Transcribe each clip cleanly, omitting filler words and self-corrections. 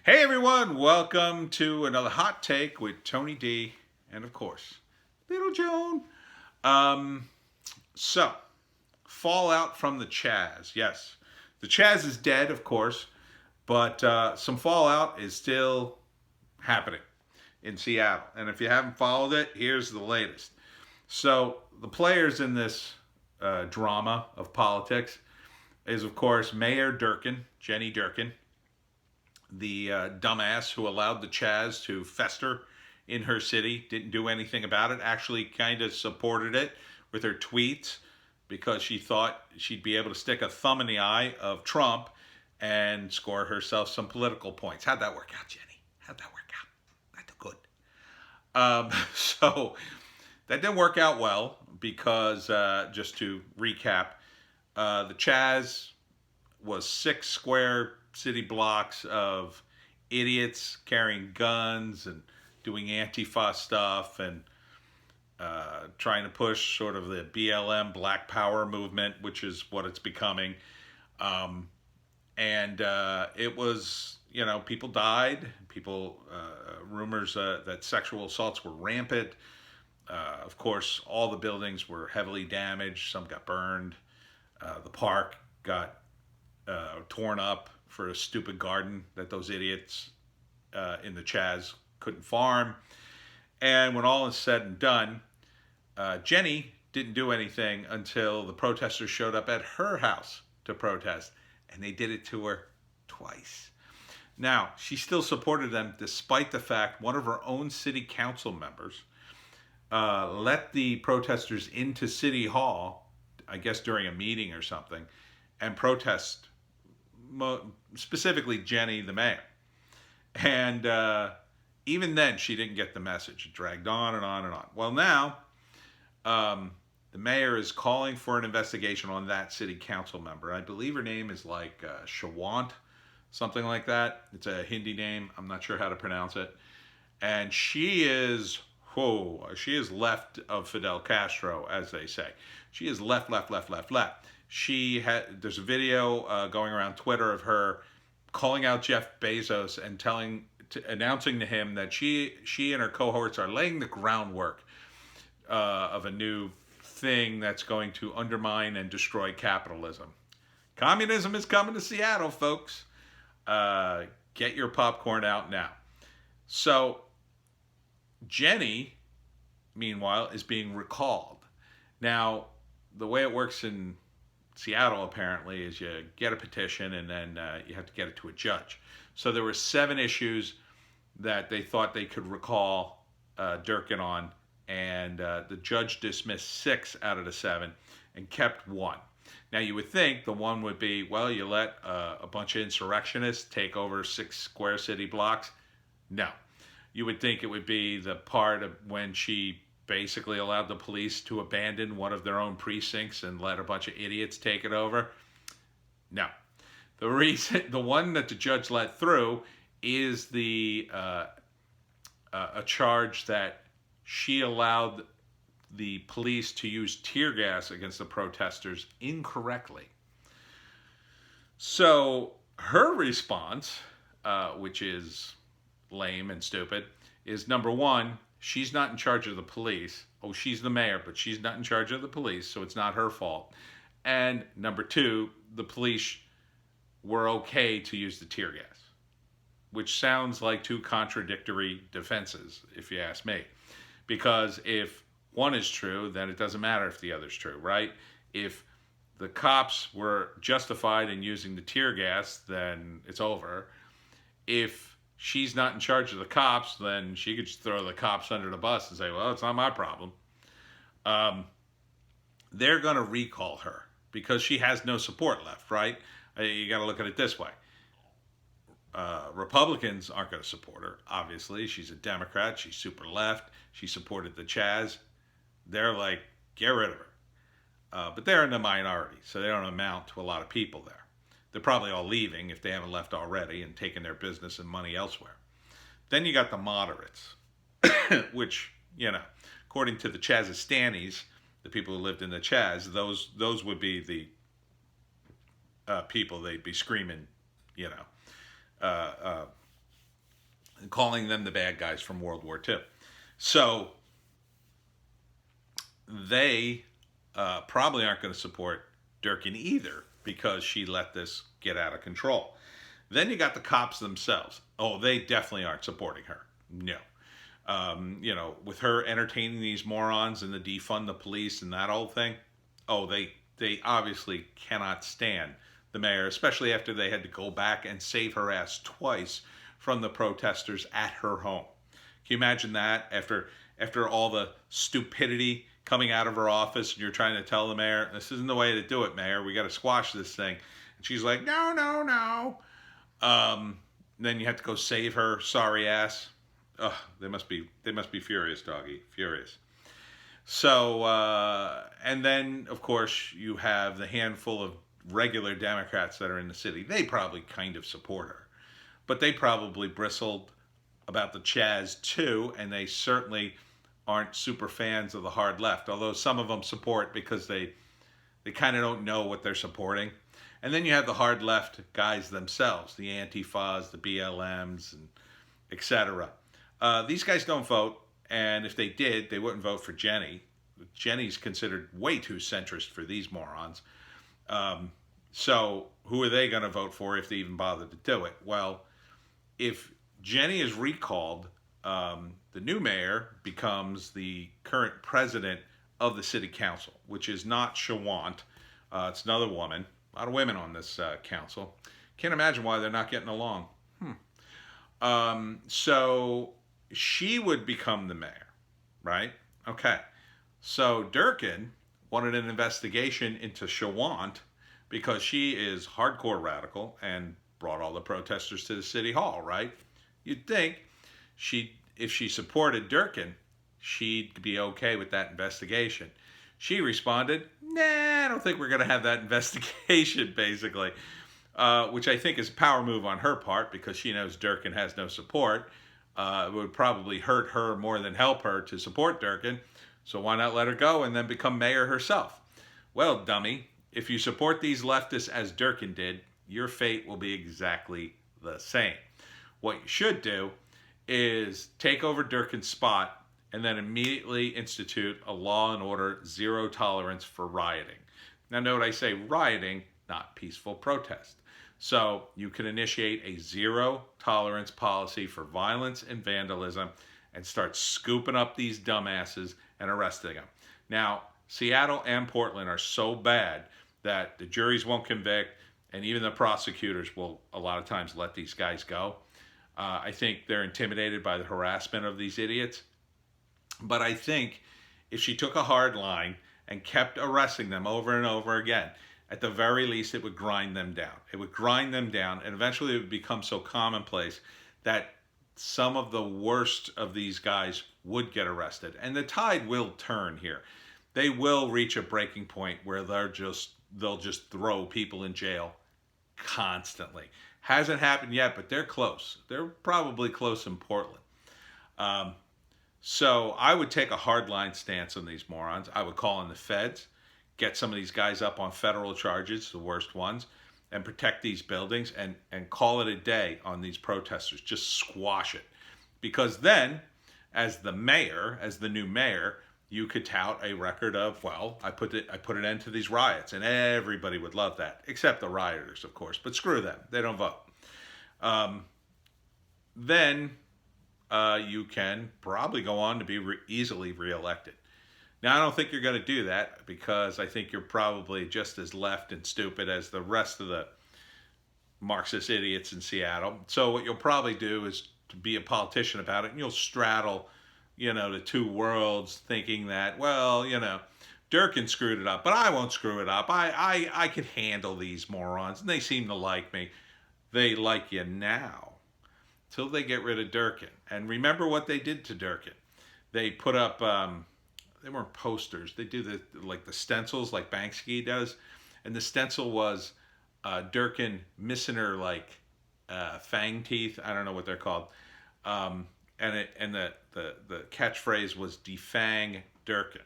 Hey everyone, welcome to another hot take with Tony D and of course, Little Joan. Um, so, fallout from the CHAZ. Yes, the CHAZ is dead, of course, but some fallout is still happening in Seattle. And if you haven't followed it, here's the latest. So, the players in this drama of politics is, of course, Mayor Durkan, Jenny Durkan, the dumbass who allowed the CHAZ to fester in her city, didn't do anything about it, actually kind of supported it with her tweets because she thought she'd be able to stick a thumb in the eye of Trump and score herself some political points. How'd that work out, Jenny? How'd that work out? Not good. So that didn't work out well because, just to recap, the CHAZ was 6 square city blocks of idiots carrying guns and doing Antifa stuff and trying to push sort of the BLM Black Power movement, which is what it's becoming. And it was, people died. Rumors that sexual assaults were rampant. Of course, all the buildings were heavily damaged. Some got burned. The park got torn up for a stupid garden that those idiots in the CHAZ couldn't farm. And when all is said and done, Jenny didn't do anything until the protesters showed up at her house to protest, and they did it to her twice. Now, she still supported them despite the fact one of her own city council members let the protesters into City Hall, I guess during a meeting or something, and protest specifically Jenny, the mayor. And even then, she didn't get the message. It dragged on and on and on. Well, now, the mayor is calling for an investigation on that city council member. I believe her name is like Shawant, something like that. It's a Hindi name. I'm not sure how to pronounce it. And she is, she is left of Fidel Castro, as they say. She is left. There's a video going around Twitter of her calling out Jeff Bezos and announcing to him that she and her cohorts are laying the groundwork of a new thing that's going to undermine and destroy capitalism. Communism is coming to Seattle, folks. Get your popcorn out now. So Jenny, meanwhile, is being recalled. Now, the way it works in Seattle, apparently, is you get a petition and then you have to get it to a judge. So there were 7 issues that they thought they could recall Durkan on, and the judge dismissed 6 out of the 7 and kept 1. Now, you would think the one would be, well, you let a bunch of insurrectionists take over 6 square city blocks. No. You would think it would be the part of when she basically allowed the police to abandon one of their own precincts and let a bunch of idiots take it over. No. The one that the judge let through is a charge that she allowed the police to use tear gas against the protesters incorrectly. So her response, which is lame and stupid, is number 1, she's not in charge of the police. Oh, she's the mayor, but she's not in charge of the police, so it's not her fault. And number 2, the police were okay to use the tear gas, which sounds like 2 contradictory defenses, if you ask me. Because if one is true, then it doesn't matter if the other's true, right? If the cops were justified in using the tear gas, then it's over. If she's not in charge of the cops, then she could just throw the cops under the bus and say, well, it's not my problem. They're going to recall her because she has no support left, right? You got to look at it this way. Republicans aren't going to support her, obviously. She's a Democrat. She's super left. She supported the CHAZ. They're like, get rid of her. But they're in the minority, so they don't amount to a lot of people there. They're probably all leaving if they haven't left already and taken their business and money elsewhere. Then you got the moderates, which, according to the Chazistanis, the people who lived in the CHAZ, those would be the people they'd be screaming, calling them the bad guys from World War II. So they probably aren't going to support Durkan either because she let this get out of control. Then you got the cops themselves. Oh, they definitely aren't supporting her. No. With her entertaining these morons and the defund the police and that whole thing, oh, they obviously cannot stand the mayor, especially after they had to go back and save her ass twice from the protesters at her home. Can you imagine that after all the stupidity coming out of her office, and you're trying to tell the mayor, this isn't the way to do it, mayor. We got to squash this thing. And she's like, no, no, no. Then you have to go save her sorry ass. Ugh, they must be furious, doggy, furious. So, and then of course you have the handful of regular Democrats that are in the city. They probably kind of support her, but they probably bristled about the CHAZ too, and they certainly aren't super fans of the hard left, although some of them support because they kind of don't know what they're supporting. And then you have the hard left guys themselves, the Antifas, the BLMs, and etc. These guys don't vote, and if they did, they wouldn't vote for Jenny. Jenny's considered way too centrist for these morons. So who are they going to vote for if they even bother to do it? Well, if Jenny is recalled, the new mayor becomes the current president of the city council, which is not Shawant. It's another woman. A lot of women on this council. Can't imagine why they're not getting along. So she would become the mayor, right? Okay. So Durkan wanted an investigation into Shawant because she is hardcore radical and brought all the protesters to the city hall, right? You'd think if she supported Durkan, she'd be okay with that investigation. She responded, nah, I don't think we're going to have that investigation, basically, which I think is a power move on her part because she knows Durkan has no support. It would probably hurt her more than help her to support Durkan, so why not let her go and then become mayor herself? Well, dummy, if you support these leftists as Durkan did, your fate will be exactly the same. What you should do is take over Durkan's spot and then immediately institute a law and order zero tolerance for rioting. Now note I say rioting, not peaceful protest. So you can initiate a zero tolerance policy for violence and vandalism and start scooping up these dumbasses and arresting them. Now, Seattle and Portland are so bad that the juries won't convict and even the prosecutors will a lot of times let these guys go. I think they're intimidated by the harassment of these idiots. But I think if she took a hard line and kept arresting them over and over again, at the very least it would grind them down. It would grind them down, and eventually it would become so commonplace that some of the worst of these guys would get arrested. And the tide will turn here. They will reach a breaking point where they'll just throw people in jail constantly. Hasn't happened yet, but they're close. They're probably close in Portland. So I would take a hardline stance on these morons. I would call in the feds, get some of these guys up on federal charges, the worst ones, and protect these buildings and call it a day on these protesters. Just squash it. Because then, as the new mayor, you could tout a record of, well, I put an end to these riots, and everybody would love that, except the rioters, of course. But screw them. They don't vote. Then you can probably go on to be easily reelected. Now, I don't think you're going to do that because I think you're probably just as left and stupid as the rest of the Marxist idiots in Seattle. So what you'll probably do is to be a politician about it, and you'll straddle, the two worlds, thinking that, well, Durkan screwed it up, but I won't screw it up. I can handle these morons, and they seem to like me. They like you now, till they get rid of Durkan. And remember what they did to Durkan. They put up, they weren't posters. They do the stencils like Banksy does. And the stencil was Durkan missing her fang teeth. I don't know what they're called. And the catchphrase was defang Durkan,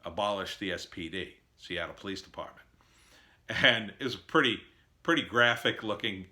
abolish the SPD, Seattle Police Department. And it was a pretty graphic looking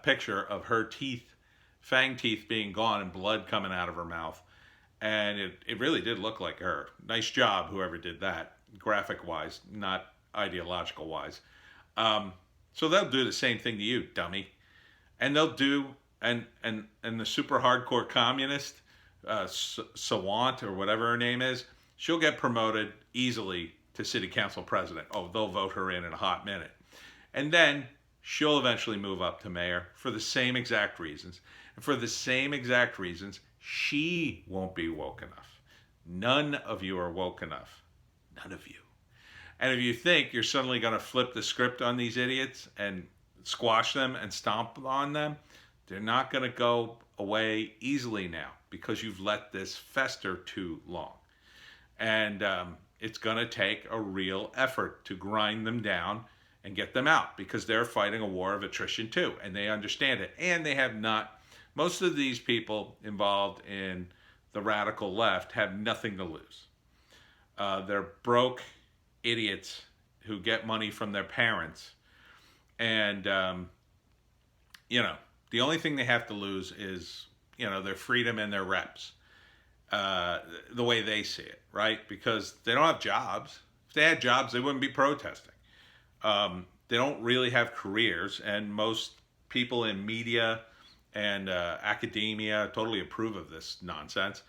picture of her teeth fang teeth being gone and blood coming out of her mouth. And it really did look like her. Nice job, whoever did that, graphic-wise, not ideological-wise. So they'll do the same thing to you, dummy. And they'll do, and the super hardcore communist, Sawant, or whatever her name is, she'll get promoted easily to city council president. Oh, they'll vote her in a hot minute. And then she'll eventually move up to mayor for the same exact reasons. And for the same exact reasons, she won't be woke enough. None of you are woke enough. None of you. And if you think you're suddenly going to flip the script on these idiots and squash them and stomp on them, they're not going to go away easily now because you've let this fester too long. And it's going to take a real effort to grind them down and get them out because they're fighting a war of attrition too, and they understand it. And they have not, most of these people involved in the radical left have nothing to lose. They're broke idiots who get money from their parents. And, the only thing they have to lose is, their freedom and their reps, the way they see it, right? Because they don't have jobs. If they had jobs, they wouldn't be protesting. They don't really have careers, and most people in media and academia totally approve of this nonsense.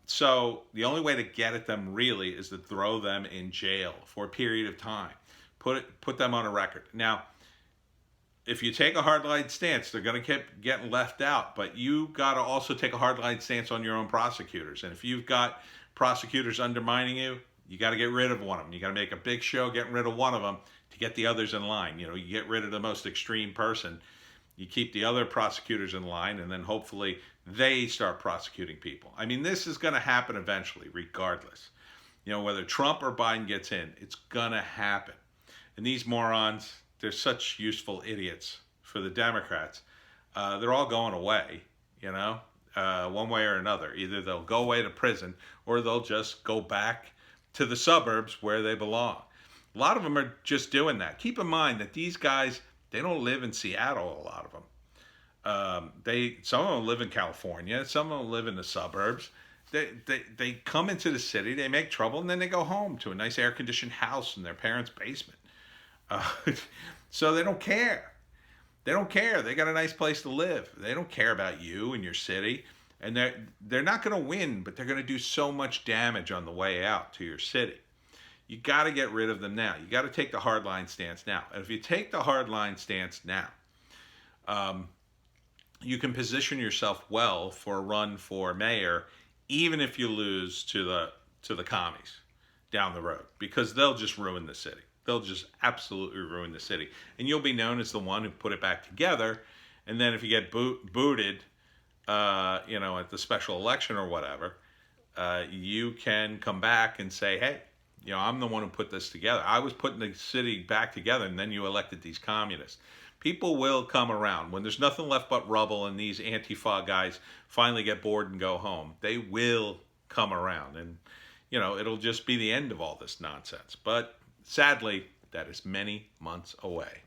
So the only way to get at them really is to throw them in jail for a period of time. Put them on a record. Now, if you take a hardline stance, they're going to keep getting left out, but you got to also take a hardline stance on your own prosecutors. And if you've got prosecutors undermining you, you got to get rid of one of them. You got to make a big show getting rid of one of them to get the others in line. You get rid of the most extreme person. You keep the other prosecutors in line, and then hopefully they start prosecuting people. I mean, this is going to happen eventually, regardless. Whether Trump or Biden gets in, it's going to happen. And these morons, they're such useful idiots for the Democrats. They're all going away, one way or another. Either they'll go away to prison or they'll just go back to the suburbs where they belong. A lot of them are just doing that. Keep in mind that these guys, they don't live in Seattle, a lot of them. Some of them live in California. Some of them live in the suburbs. They come into the city, they make trouble, and then they go home to a nice air-conditioned house in their parents' basement. So they don't care. They don't care. They got a nice place to live. They don't care about you and your city. And they're not going to win, but they're going to do so much damage on the way out to your city. You got to get rid of them now. You got to take the hardline stance now. And if you take the hardline stance now, you can position yourself well for a run for mayor, even if you lose to the commies down the road, because they'll just ruin the city. They'll just absolutely ruin the city. And you'll be known as the one who put it back together. And then if you get booted, at the special election or whatever, you can come back and say, hey, I'm the one who put this together. I was putting the city back together, and then you elected these communists. People will come around. When there's nothing left but rubble and these Antifa guys finally get bored and go home, they will come around. And, it'll just be the end of all this nonsense. But sadly, that is many months away.